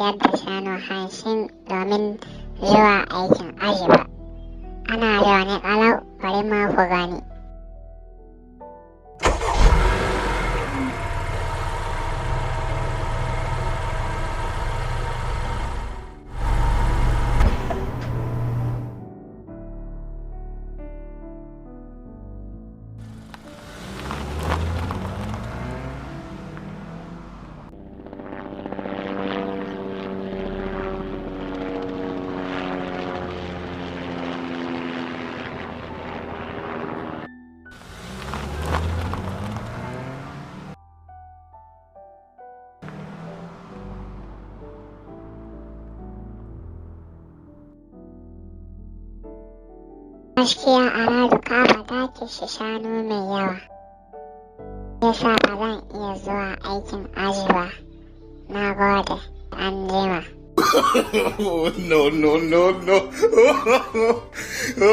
siyar da shanu 50 domin zuwa aikin aji ba. Ana zaune ƙalau, bari ma ku gani. Gaskiya Aradu ka faɗa kishi shanu mai yawa, yasa ba zan iya zuwa aikin aji ba. Na gode, anjima. No.